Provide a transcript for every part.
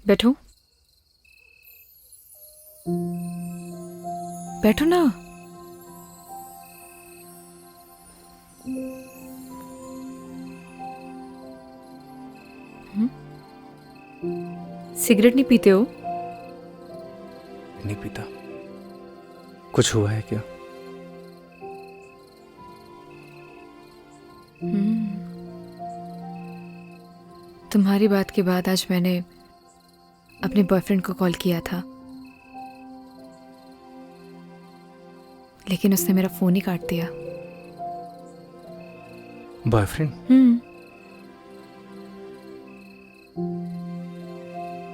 बैठो बैठो ना। सिगरेट नहीं पीते हो? नहीं पीता। कुछ हुआ है क्या? तुम्हारी बात के बाद आज मैंने अपने बॉयफ्रेंड को कॉल किया था, लेकिन उसने मेरा फोन ही काट दिया। बॉयफ्रेंड?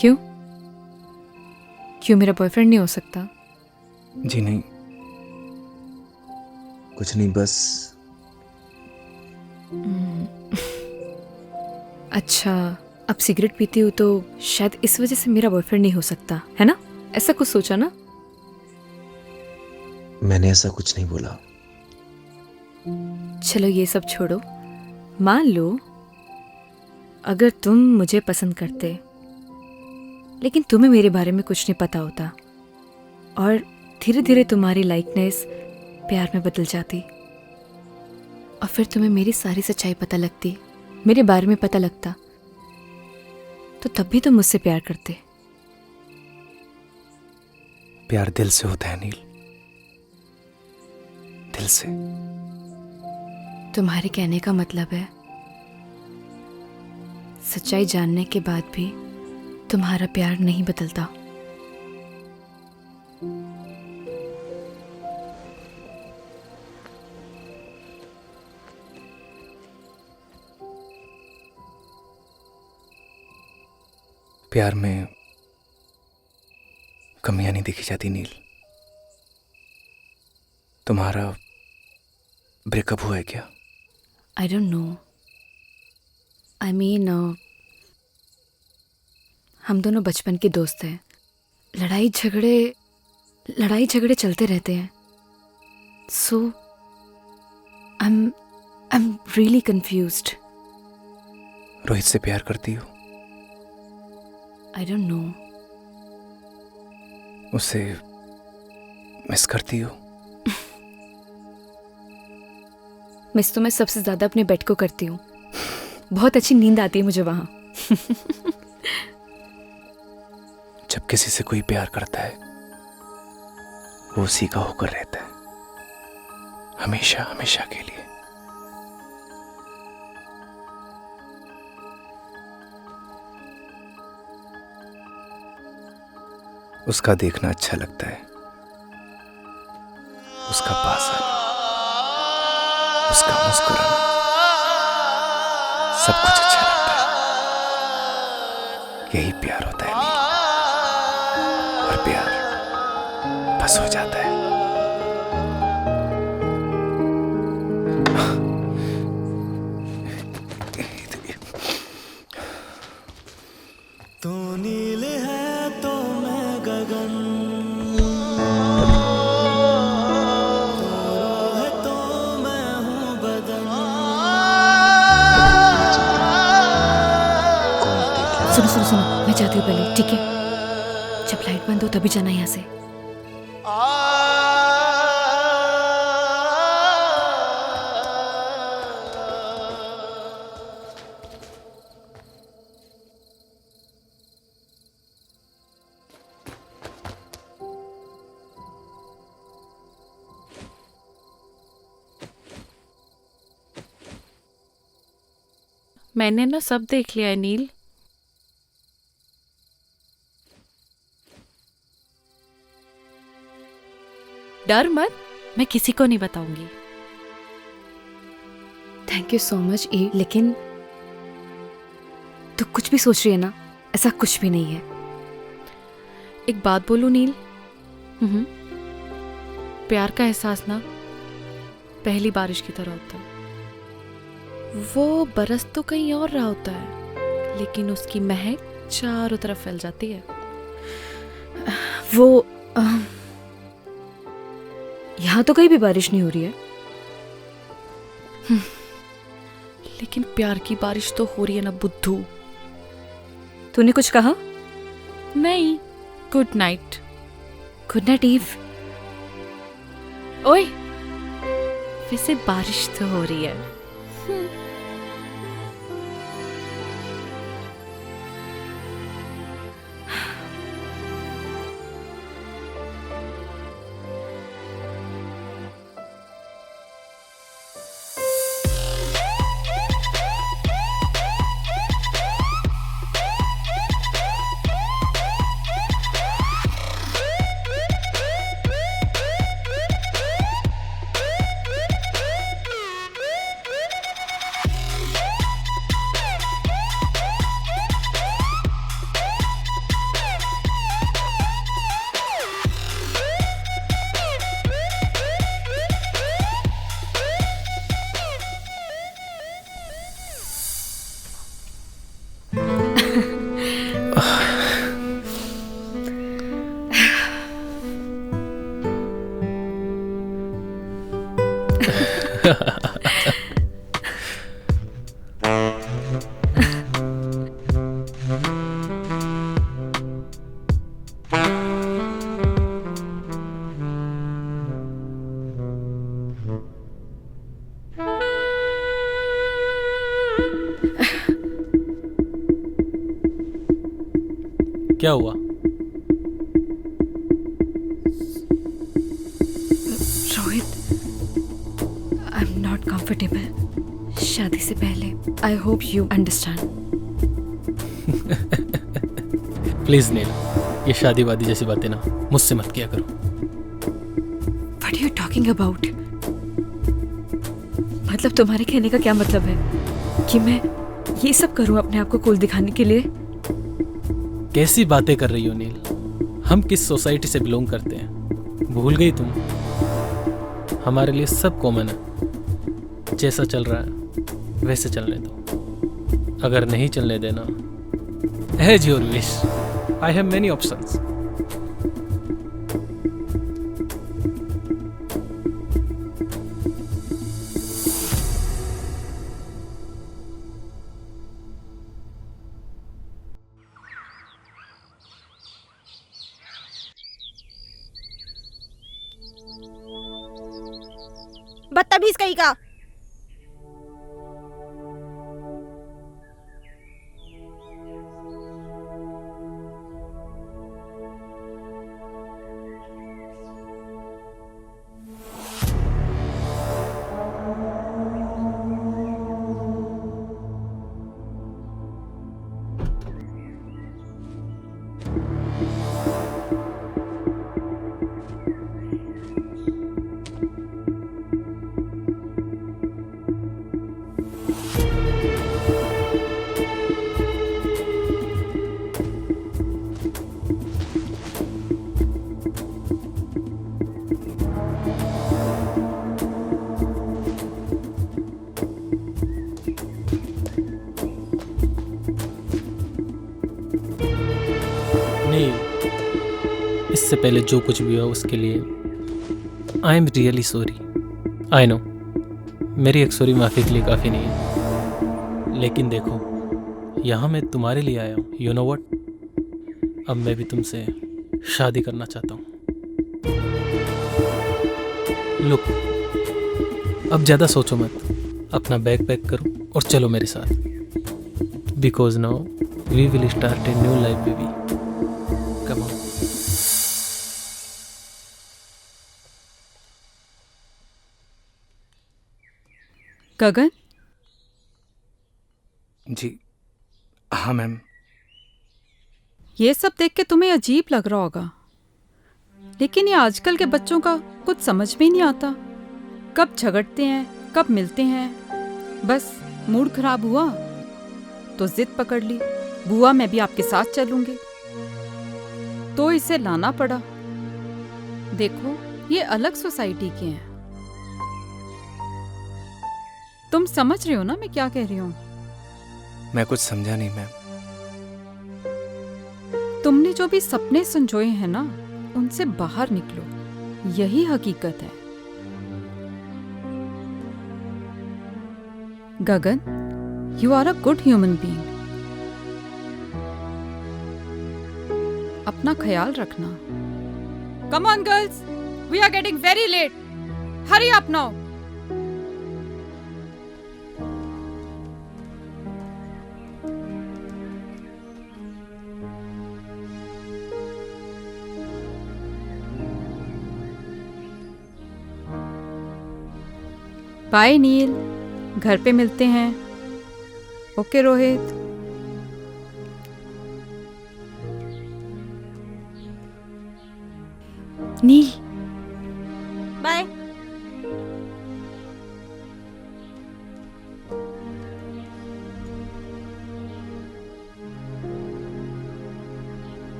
क्यों? क्यों मेरा बॉयफ्रेंड नहीं हो सकता? जी नहीं, कुछ नहीं, बस अच्छा, अब सिगरेट पीती हूँ तो शायद इस वजह से मेरा बॉयफ्रेंड नहीं हो सकता, है ना? ऐसा कुछ सोचा ना? मैंने ऐसा कुछ नहीं बोला। चलो ये सब छोड़ो। मान लो अगर तुम मुझे पसंद करते, लेकिन तुम्हें मेरे बारे में कुछ नहीं पता होता और धीरे धीरे तुम्हारी लाइकनेस प्यार में बदल जाती, और फिर तुम्हें मेरी सारी सच्चाई पता लगती, मेरे बारे में पता लगता, तो तब भी तुम मुझसे प्यार करते। प्यार दिल से होता है नील, दिल से। तुम्हारे कहने का मतलब है सच्चाई जानने के बाद भी तुम्हारा प्यार नहीं बदलता। प्यार में कमियां नहीं देखी जाती नील। तुम्हारा ब्रेकअप हुआ है क्या? आई डोंट नो। आई मीन हम दोनों बचपन के दोस्त हैं। लड़ाई झगड़े चलते रहते हैं। So I am really confused. Rohit से प्यार करती हो? I don't know. उसे मिस करती हो? मिस तो मैं सबसे ज्यादा अपने बेड को करती हूँ। बहुत अच्छी नींद आती है मुझे वहां। जब किसी से कोई प्यार करता है वो उसी का होकर रहता है, हमेशा हमेशा के लिए। उसका देखना अच्छा लगता है, उसका पास आना, उसका मुस्कुराना, सब कुछ अच्छा लगता है। यही प्यार होता है नील, और प्यार बस हो जाता है। तू नील है तो मैं गगन, तू है तो मैं हूँ बदन। सुनो सुनो सुनो, मैं जाती हूँ पहले, ठीक है? जब लाइट बंद हो तभी जाना यहाँ से। मैंने ना सब देख लिया है नील। डर मत, मैं किसी को नहीं बताऊंगी। थैंक यू सो मच ई, लेकिन तू कुछ भी सोच रही है ना, ऐसा कुछ भी नहीं है। एक बात बोलूं नील, प्यार का एहसास ना पहली बारिश की तरह होता है। वो बरस तो कहीं और रहा होता है, लेकिन उसकी महक चारों तरफ फैल जाती है। वो यहाँ तो कहीं भी बारिश नहीं हो रही है। लेकिन प्यार की बारिश तो हो रही है ना बुद्धू। तूने कुछ कहा? नहीं, good night. Good night Eve. ओए, वैसे बारिश तो हो रही है। क्या हुआ? Rohit, I am not comfortable शादी से पहले। I hope you understand. Please Neel, ये शादी वादी जैसी बातें ना मुझसे मत किया करो। What are you talking about? मतलब तुम्हारे कहने का क्या मतलब है कि मैं ये सब करूं अपने आप को कूल दिखाने के लिए? कैसी बातें कर रही हो नील? हम किस सोसाइटी से बिलोंग करते हैं, भूल गई तुम? हमारे लिए सब कॉमन है। जैसा चल रहा है वैसे चलने दो। अगर नहीं चलने देना, as your wish, I have many options. बदतमीज कहीं का। इससे पहले जो कुछ भी हुआ उसके लिए आई am really sorry. I know मेरी एक सॉरी माफ़ी के लिए काफ़ी नहीं है, लेकिन देखो यहाँ मैं तुम्हारे लिए आया हूँ। यू नो व्हाट, अब मैं भी तुमसे शादी करना चाहता हूँ। लुक, अब ज़्यादा सोचो मत, अपना बैग पैक करो और चलो मेरे साथ, because now we will start a new life baby. Come on. Gagan, जी हाँ मैम। ये सब देख के तुम्हें अजीब लग रहा होगा, लेकिन ये आजकल के बच्चों का कुछ समझ में नहीं आता। कब झगड़ते हैं, कब मिलते हैं। बस मूड खराब हुआ तो जिद पकड़ ली, बुआ मैं भी आपके साथ चलूंगी, तो इसे लाना पड़ा। देखो ये अलग सोसाइटी के हैं। तुम समझ रहे हो ना मैं क्या कह रही हूँ? मैं कुछ समझा नहीं मैम। तुमने जो भी सपने संजोए हैं ना, उनसे बाहर निकलो, यही हकीकत है। Gagan, you are a good human being. अपना ख्याल रखना। Come on girls, we are getting very late, hurry up now. Bye Neel, घर पे मिलते हैं। Okay Rohit. Neel, bye.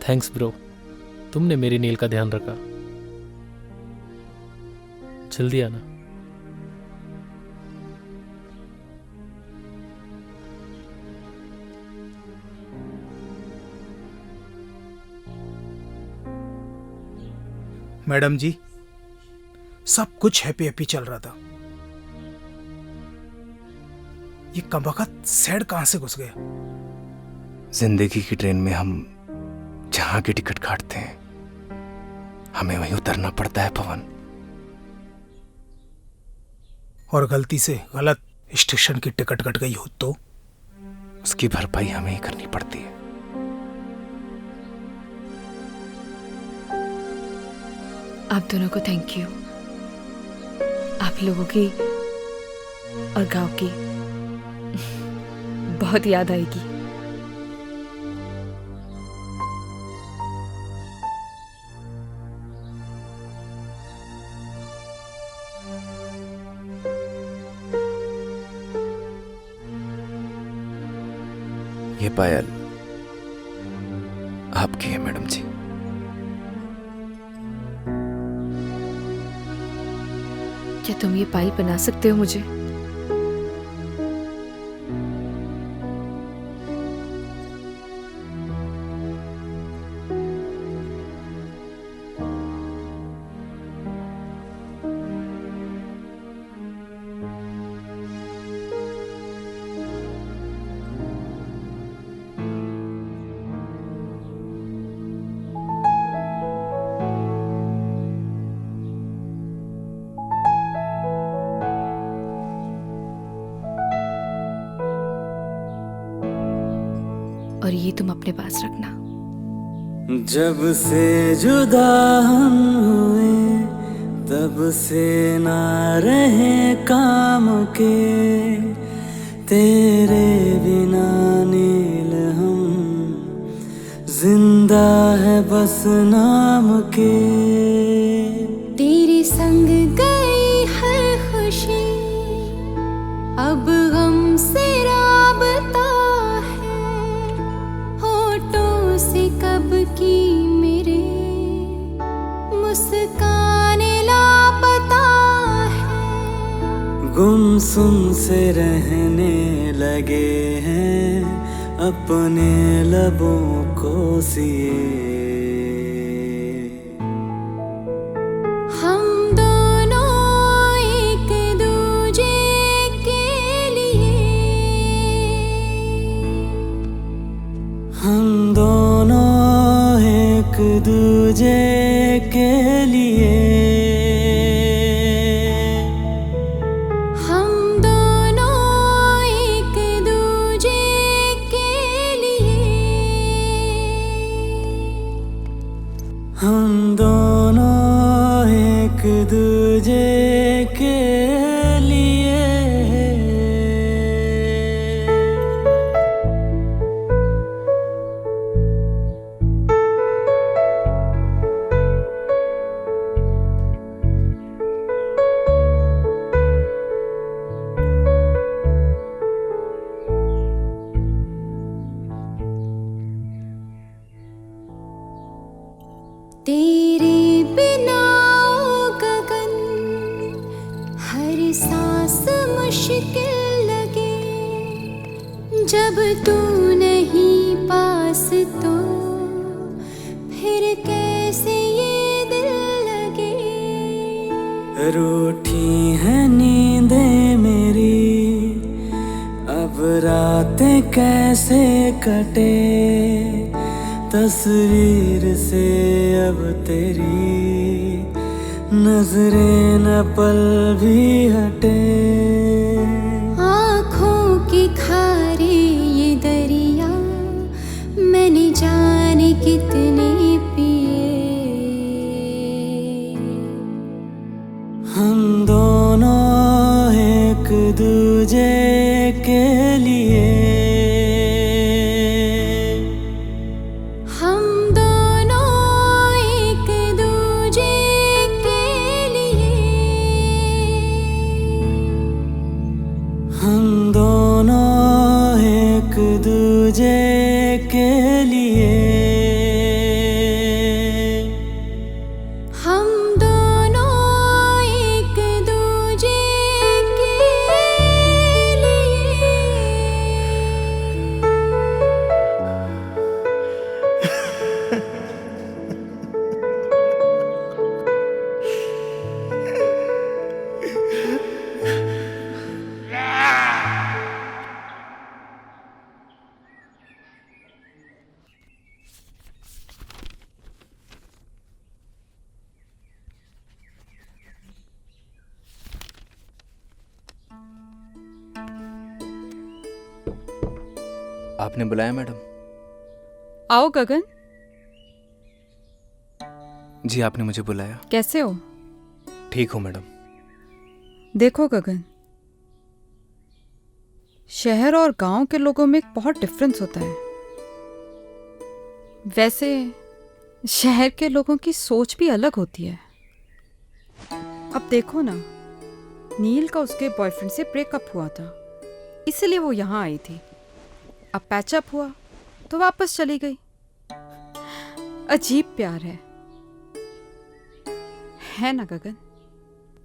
Thanks bro, तुमने मेरी नील का ध्यान रखा। जल्दी आना। मैडम जी, सब कुछ हैप्पी हैप्पी चल रहा था, ये कमबख्त सैड कहां से घुस गया? जिंदगी की ट्रेन में हम जहां की टिकट काटते हैं, हमें वहीं उतरना पड़ता है पवन। और गलती से गलत स्टेशन की टिकट कट गई हो तो? उसकी भरपाई हमें ही करनी पड़ती है। आप दोनों को थैंक यू। आप लोगों की और गांव की बहुत याद आएगी। ये पायल आपकी है मैडम जी। क्या तुम ये पायल बना सकते हो मुझे? और ये तुम अपने पास रखना। जब से जुदा हम हुए तब से ना रहे काम के, तेरे बिना नील हम जिंदा है बस नाम के। तेरे संग गई हर खुशी, अब हमसे राबता है, होठों से कब की मेरे मुस्कान लापता है। गुमसुम से रहने लगे हैं अपने लबों को सिए। हम दोनों एक दूजे के लिए, हम दोनों एक दूजे के लिए, हम दोनों एक दूजे के लिए, हम दोनों एक दूजे के लिए। तेरे बिना ओ गगन हर सांस मुश्किल लगे, जब तू नहीं पास तो रूठी है नींदें मेरी, अब रातें कैसे कटे, तस्वीर से अब तेरी नजरें न पल भी हटे। आँखों की खारे ये दरिया मैंने जाने कितने पिए। हम दोनों एक दूजे के लिए, हम दोनों एक दूजे के लिए, हम दोनों एक दूजे के लिए, हम दोनों एक दूजे के लिए। आपने बुलाया मैडम? आओ गगन, जी आपने मुझे बुलाया। कैसे हो? ठीक हूँ मैडम। देखो गगन, शहर और गांव के लोगों में एक बहुत डिफरेंस होता है। वैसे शहर के लोगों की सोच भी अलग होती है। अब देखो ना, नील का उसके बॉयफ्रेंड से ब्रेकअप हुआ था, इसलिए वो यहाँ आई थी। अब पैचअप हुआ तो वापस चली गई। अजीब प्यार है ना गगन?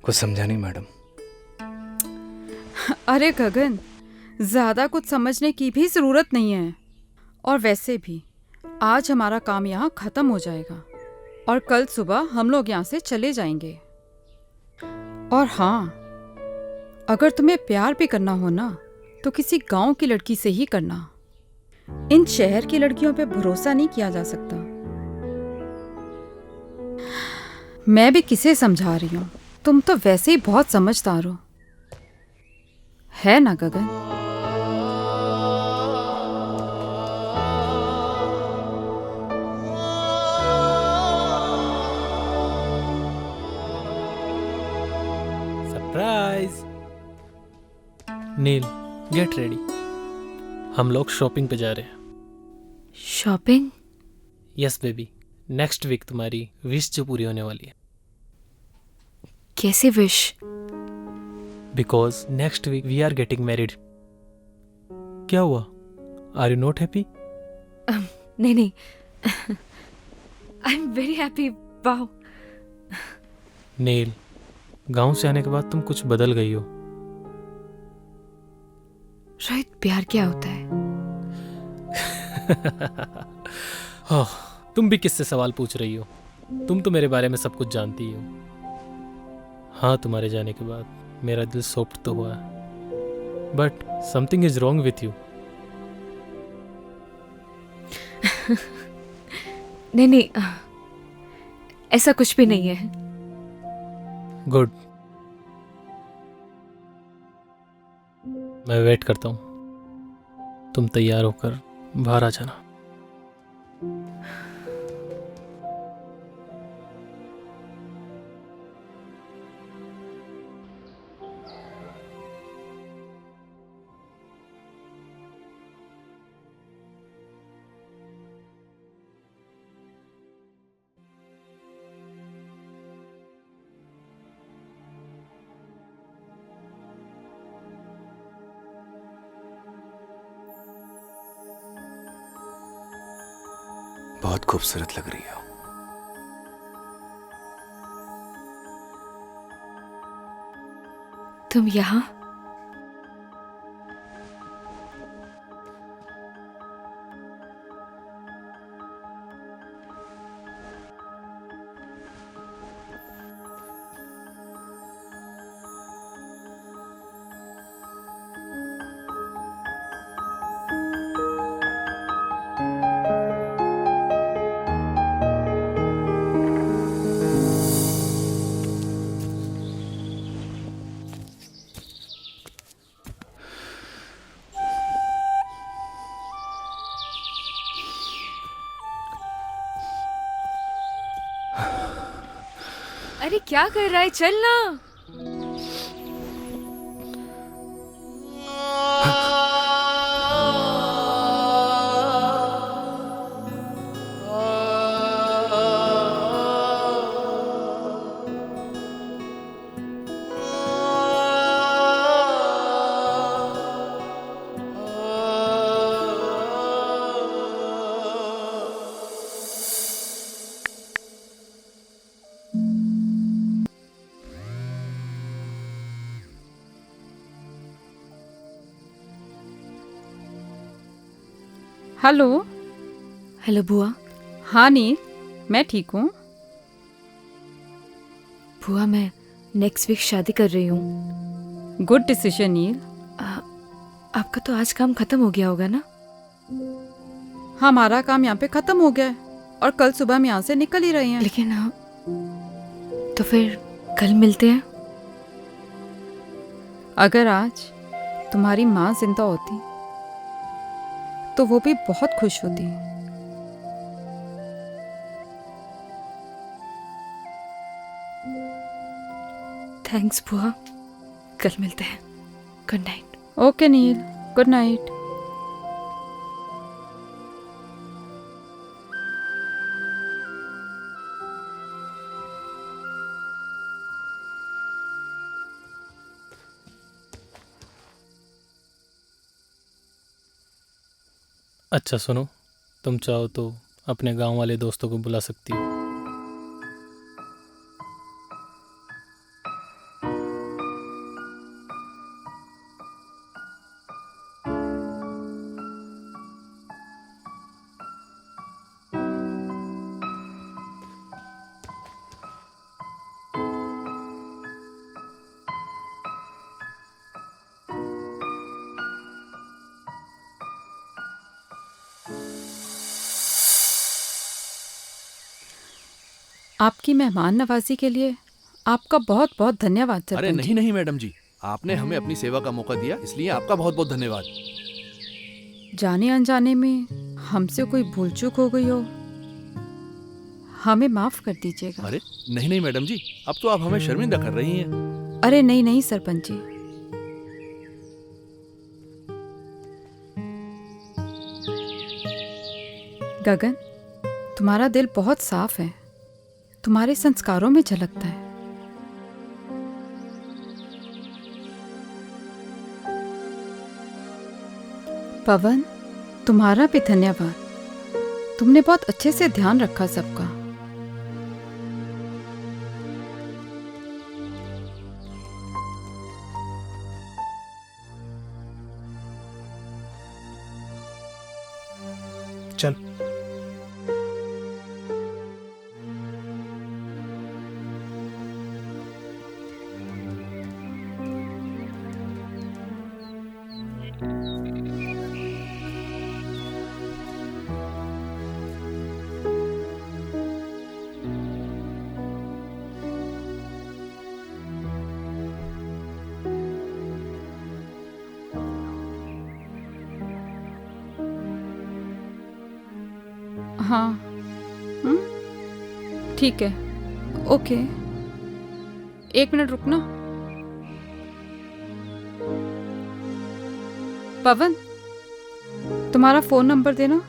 कुछ समझा नहीं मैडम। अरे गगन, ज्यादा कुछ समझने की भी जरूरत नहीं है। और वैसे भी आज हमारा काम यहाँ खत्म हो जाएगा और कल सुबह हम लोग यहाँ से चले जाएंगे। और हाँ, अगर तुम्हें प्यार भी करना हो ना तो किसी गांव की लड़की से ही करना। इन शहर की लड़कियों पे भरोसा नहीं किया जा सकता। मैं भी किसे समझा रही हूँ, तुम तो वैसे ही बहुत समझदार हो, है ना Gagan? Surprise. Neel, get ready, हम लोग शॉपिंग पे जा रहे हैं। Shopping? Yes baby, next week तुम्हारी विश जो पूरी होने वाली है। कैसे wish? Because next week we are getting married. क्या हुआ? Are you not happy? नहीं नहीं, I am very happy. Wow. Neel, गांव से आने के बाद तुम कुछ बदल गई हो। रोहित, प्यार क्या होता है? ओह, तुम भी किससे सवाल पूछ रही हो? तुम तो मेरे बारे में सब कुछ जानती हो। हाँ, तुम्हारे जाने के बाद मेरा दिल सॉफ्ट तो हुआ है, but something is wrong with you. नहीं नहीं, ऐसा कुछ भी नहीं है। गुड, मैं वेट करता हूँ। तुम तैयार होकर बाहर आ जाना। बहुत खूबसूरत लग रही हो। तुम यहाँ? अरे क्या कर रहा है, चल ना। हेलो। हेलो बुआ। हाँ नील, मैं ठीक हूँ। बुआ मैं नेक्स्ट वीक शादी कर रही हूँ। गुड डिसीजन नील। आपका तो आज काम खत्म हो गया होगा ना? हमारा काम यहाँ पे खत्म हो गया है और कल सुबह हम यहाँ से निकल ही रहे हैं। लेकिन तो फिर कल मिलते हैं। अगर आज तुम्हारी माँ जिंदा होती तो वो भी बहुत खुश होती। थैंक्स बुआ, कल मिलते हैं। Good night. ओके नील, गुड नाइट। अच्छा सुनो, तुम चाहो तो अपने गांव वाले दोस्तों को बुला सकती हो। आपकी मेहमान नवाजी के लिए आपका बहुत बहुत धन्यवाद सरपंच। अरे नहीं नहीं मैडम जी, आपने हमें अपनी सेवा का मौका दिया, इसलिए आपका बहुत बहुत धन्यवाद। जाने अनजाने में हमसे कोई भूल चूक हो गई हो, हमें माफ कर दीजिएगा। अरे नहीं नहीं मैडम जी, अब तो आप हमें शर्मिंदा कर रही हैं। अरे नहीं नहीं सरपंच जी, गगन तुम्हारा दिल बहुत साफ है, तुम्हारे संस्कारों में झलकता है। पवन तुम्हारा भी धन्यवाद, तुमने बहुत अच्छे से ध्यान रखा सबका। चल। हाँ ठीक है, ओके। 1 मिनट रुकना। पवन तुम्हारा फोन नंबर देना।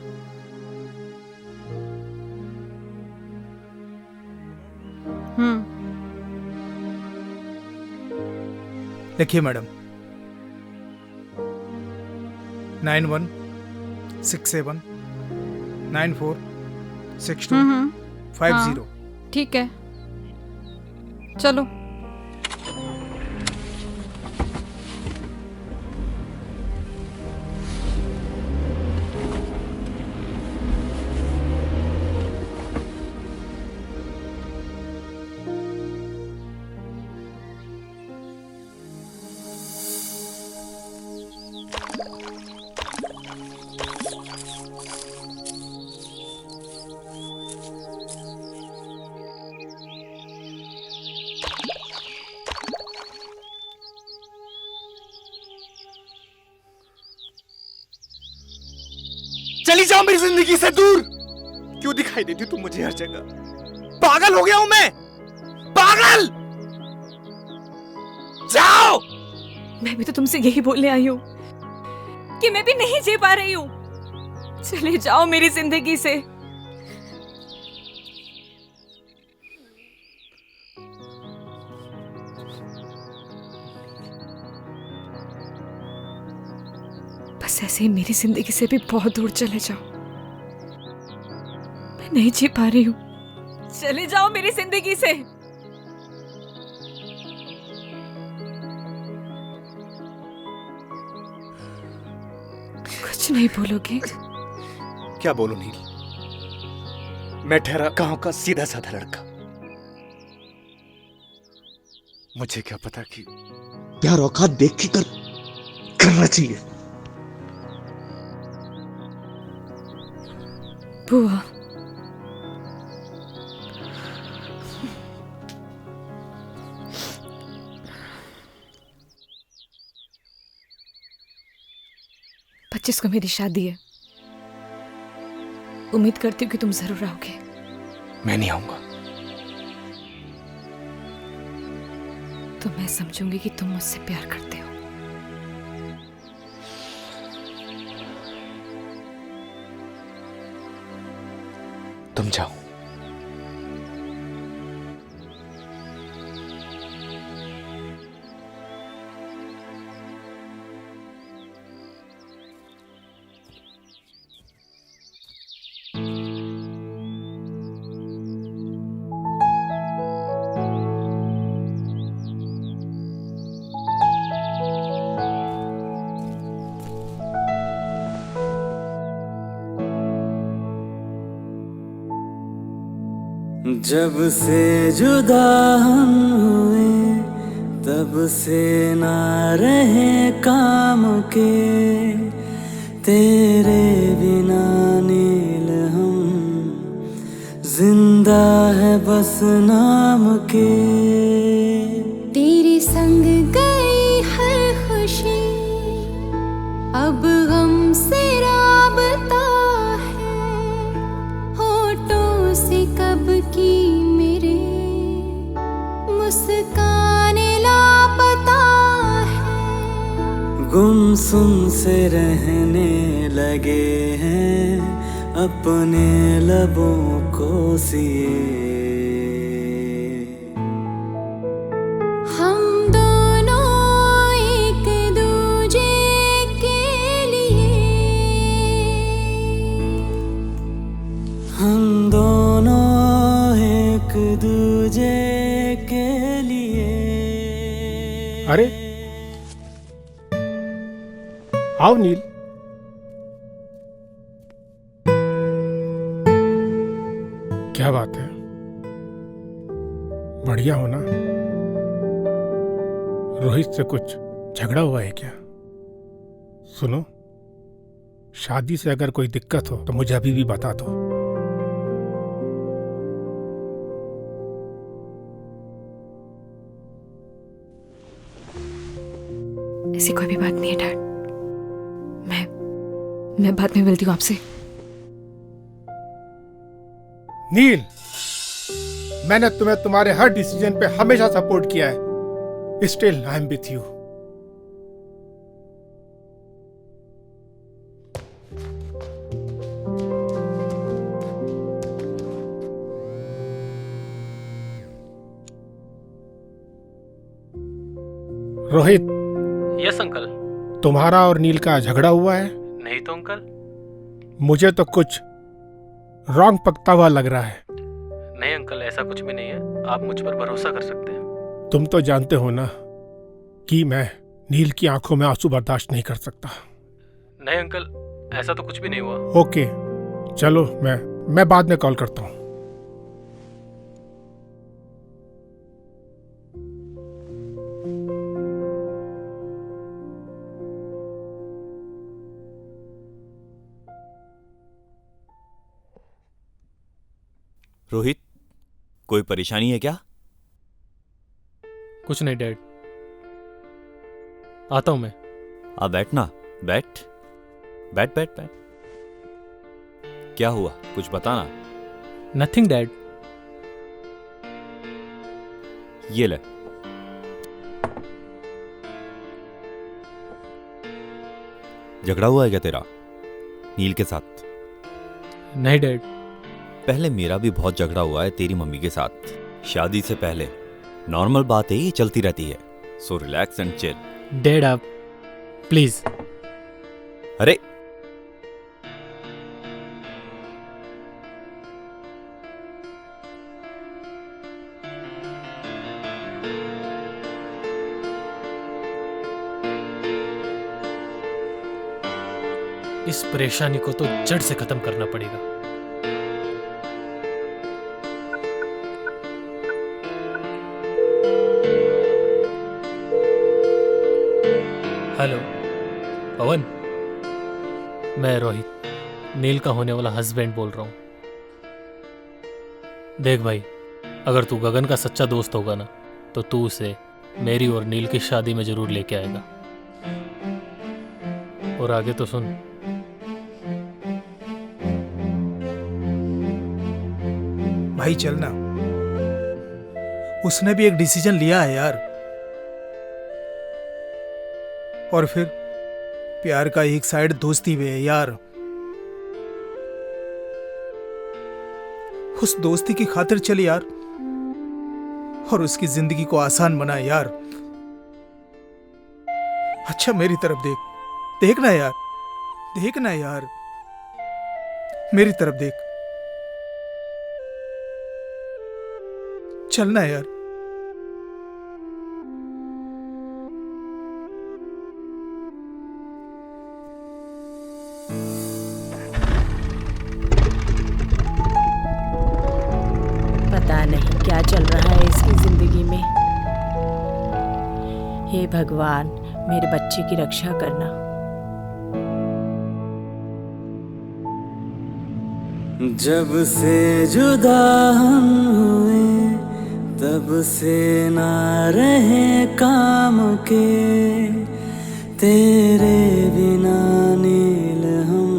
देखिए मैडम, 9167 946250। ठीक है, चलो। चली जाओ मेरी जिंदगी से दूर। क्यों दिखाई देती तुम मुझे हर जगह? पागल हो गया हूं मैं, पागल पागल, जाओ। मैं भी तो तुमसे यही बोलने आई हूँ कि मैं भी नहीं जी पा रही हूँ। चले जाओ मेरी जिंदगी से। बस ऐसे ही मेरी जिंदगी से भी बहुत दूर चले जाओ। मैं नहीं जी पा रही हूँ। चले जाओ मेरी जिंदगी से। कुछ नहीं बोलोगे? क्या बोलूं नील, मैं ठहरा गांव का सीधा साधा लड़का। मुझे क्या पता कि प्यार औकात देख के करना चाहिए। बुआ, पच्चीस को मेरी शादी है। उम्मीद करती हूँ कि तुम जरूर आओगे। मैं नहीं आऊंगा। तो मैं समझूंगी कि तुम मुझसे प्यार करते हो। तुम जाओ। जब से जुदा हम हुए तब से ना रहे काम के, तेरे बिना नील हम जिंदा है बस नाम के। तेरे संग गई हर खुशी अब हमसे राबता है, होठों से कब की मेरे मुस्काने लापता है। गुमसुम से रहने लगे हैं अपने लबों को सिए। हम दोनों एक दूजे के लिए, हम दोनों एक दूजे के लिए। अरे आओ नील। क्या बात है, बढ़िया हो ना? रोहित से कुछ झगड़ा हुआ है क्या? सुनो, शादी से अगर कोई दिक्कत हो तो मुझे अभी भी बता दो। ऐसी कोई भी बात नहीं है डैड। मैं बाद में मिलती हूँ आपसे। नील, मैंने तुम्हें तुम्हारे हर डिसीजन पे हमेशा सपोर्ट किया है। Still I am with you. Rohit. Yes uncle. तुम्हारा और नील का झगड़ा हुआ है? नहीं तो अंकल। मुझे तो कुछ रॉन्ग पकता हुआ लग रहा है। नहीं अंकल, ऐसा कुछ भी नहीं है, आप मुझ पर भरोसा कर सकते हैं। तुम तो जानते हो ना कि मैं नील की आंखों में आंसू बर्दाश्त नहीं कर सकता। नहीं अंकल, ऐसा तो कुछ भी नहीं हुआ। ओके चलो, मैं बाद में कॉल करता हूँ। रोहित, कोई परेशानी है क्या? कुछ नहीं डैड, आता हूं मैं। आप बैठना, बैठ बैठ बैठ बैठ। क्या हुआ, कुछ बताना। Nothing dad. ये ले। झगड़ा हुआ है क्या तेरा नील के साथ? नहीं डैड। पहले मेरा भी बहुत झगड़ा हुआ है तेरी मम्मी के साथ, शादी से पहले। नॉर्मल बात है, ये चलती रहती है। So relax and chill. Dad आप प्लीज। अरे इस परेशानी को तो जड़ से खत्म करना पड़ेगा। हेलो पवन, मैं रोहित, नील का होने वाला हस्बैंड बोल रहा हूं। देख भाई, अगर तू गगन का सच्चा दोस्त होगा ना, तो तू उसे मेरी और नील की शादी में जरूर लेके आएगा। और आगे तो सुन। भाई चलना, उसने भी एक डिसीजन लिया है यार। और फिर प्यार का एक साइड दोस्ती भी है यार। उस दोस्ती की खातिर चल यार, और उसकी जिंदगी को आसान बना यार। अच्छा मेरी तरफ देख, देखना यार, देखना यार, मेरी तरफ देख। चलना यार। पता नहीं क्या चल रहा है इसकी जिंदगी में। हे भगवान, मेरे बच्चे की रक्षा करना। जब से जुदा हम हुए, तब से ना रहे काम के। तेरे बिना नील हम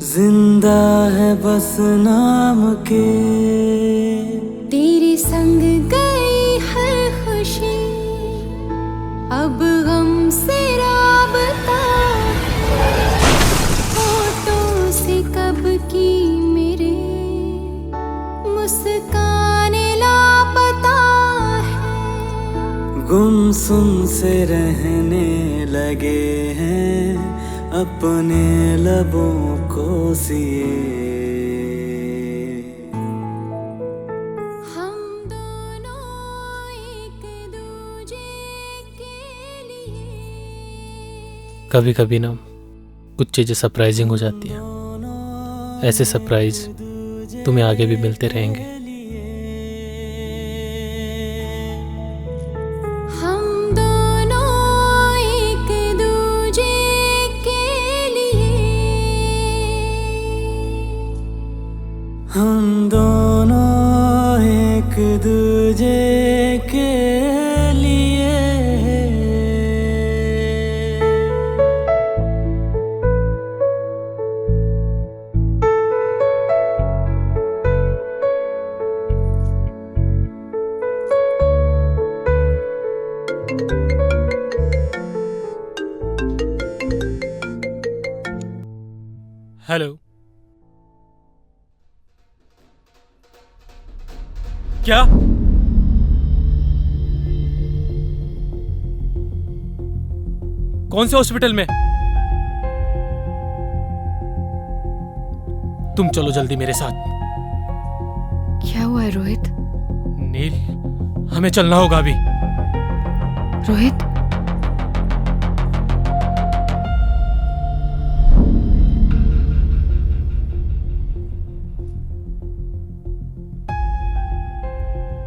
जिंदा है बस नाम के। तेरे संग गई हर खुशी, अब गम से राबता। होठों से कब की मेरे मुस्काने लापता है। गुमसुम से रहने लगे हैं अपने लबों को सिए। कभी कभी ना कुछ चीजें सरप्राइजिंग हो जाती हैं। ऐसे सरप्राइज तुम्हें आगे भी मिलते रहेंगे। हम दोनों एक दूजे के लिए, हम दोनों एक दूजे के लिए। हेलो, क्या? कौन से हॉस्पिटल में? तुम चलो जल्दी मेरे साथ। क्या हुआ है रोहित? नील, हमें चलना होगा अभी। रोहित,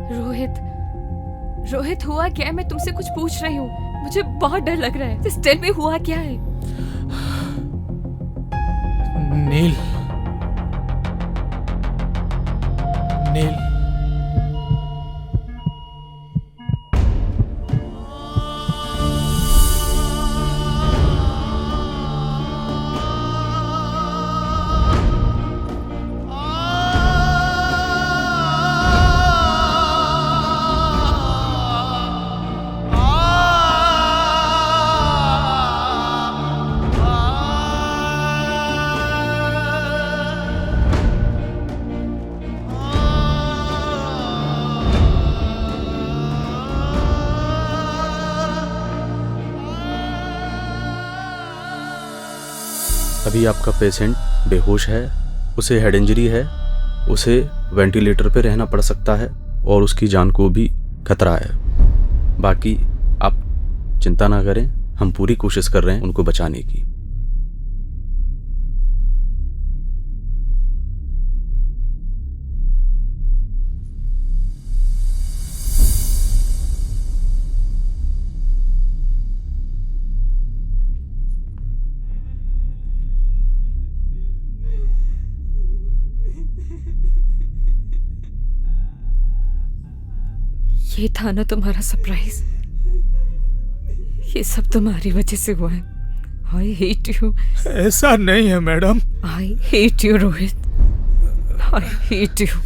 रोहित, रोहित हुआ क्या है? मैं तुमसे कुछ पूछ रही हूँ, मुझे बहुत डर लग रहा है। Just tell me, हुआ क्या है? नील, नील, अभी आपका पेशेंट बेहोश है, उसे हेड इंजरी है, उसे वेंटिलेटर पे रहना पड़ सकता है और उसकी जान को भी खतरा है। बाकी आप चिंता ना करें, हम पूरी कोशिश कर रहे हैं उनको बचाने की। ये था ना तुम्हारा सरप्राइज। ये सब तुम्हारी वजह से हुआ है। I hate you. ऐसा नहीं है madam. I hate you Rohit, I hate you.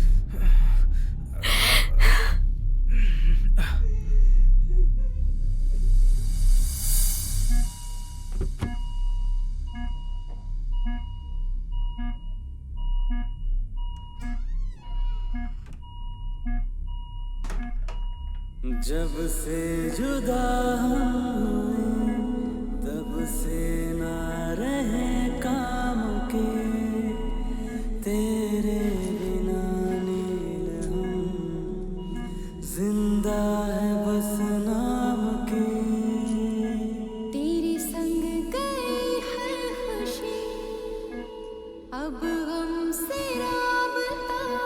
जब से जुदा हुए तब से ना रहे काम के, तेरे बिना नील हम जिंदा है बस नाम के। तेरे संग गई हर खुशी अब हमसे राबता है।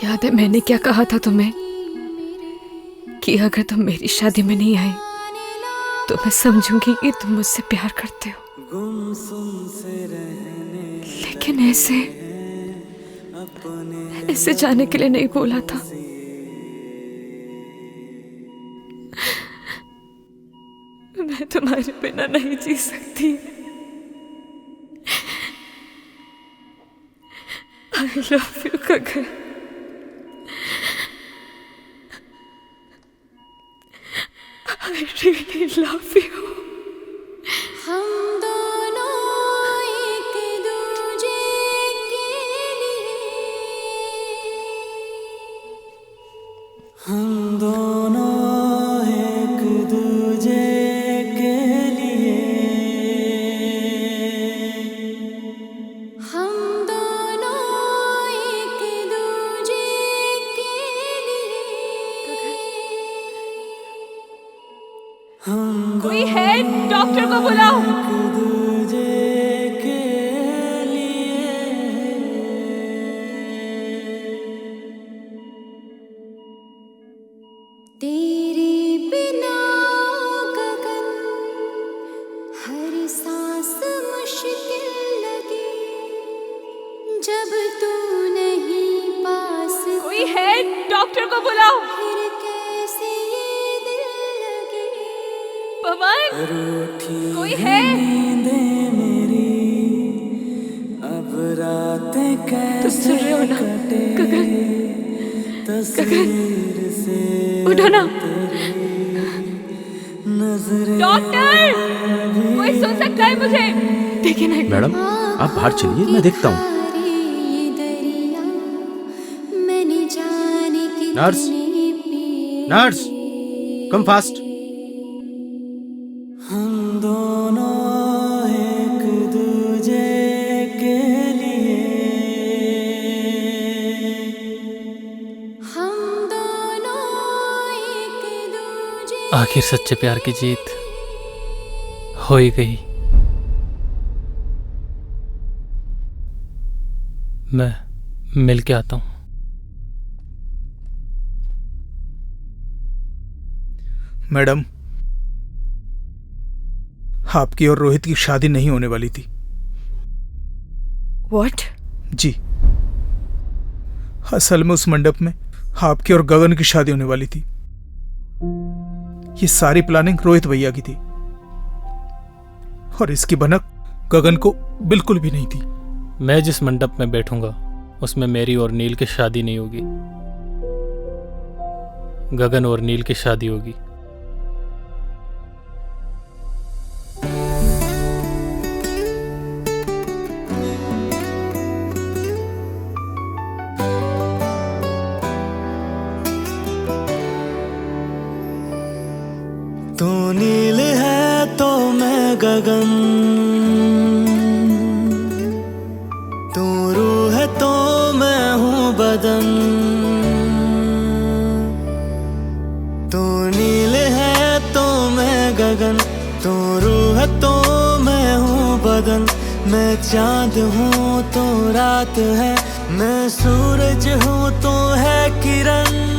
याद है मैंने क्या कहा था तुम्हें कि अगर तुम मेरी शादी में नहीं आए तो मैं समझूंगी कि तुम मुझसे प्यार करते हो। गुमसुम से रहने लेकिन ऐसे जाने के लिए नहीं बोला था। मैं तुम्हारे बिना नहीं जी सकती। I love you Gagan. I really love you. हम दोनों एक दूजे के लिए, हम दोनों एक दूजे के लिए, हम दोनों एक दूजे के लिए। कोई है? डॉक्टर को बुलाओ। तेरे बिना गगन हर सांस मुश्किल लगी, जब तू नहीं पास। कोई है? डॉक्टर को बुलाओ। फिर कैसे ये दिल लगे। पवन, कोई है? नींदें मेरी अब रातें कैसे तुम सुन रहे हो ना? गगन, तस्वीर से उठो ना। नजरें डॉक्टर, कोई सुन सकता है मुझे? देखिए ना। मैडम आप बाहर चलिए, मैं देखता हूँ। Nurse, nurse, come fast. हम दोनों एक दूजे के लिए, हम दोनों एक दूजे। आखिर सच्चे प्यार की जीत हो ही गई। मैं मिल के आता हूँ। मैडम, आपकी और रोहित की शादी नहीं होने वाली थी। What? जी, असल में उस मंडप में आपकी और गगन की शादी होने वाली थी। ये सारी प्लानिंग रोहित भैया की थी और इसकी भनक गगन को बिल्कुल भी नहीं थी। मैं जिस मंडप में बैठूंगा उसमें मेरी और नील की शादी नहीं होगी, गगन और नील की शादी होगी। तू नील है तो मैं गगन, तू रूह है तो मैं हूँ बदन, तू नील है तो मैं गगन, तू रूह है तो मैं हूँ बदन, मैं चांद हूँ तो रात है, मैं सूरज हूँ तो है किरण।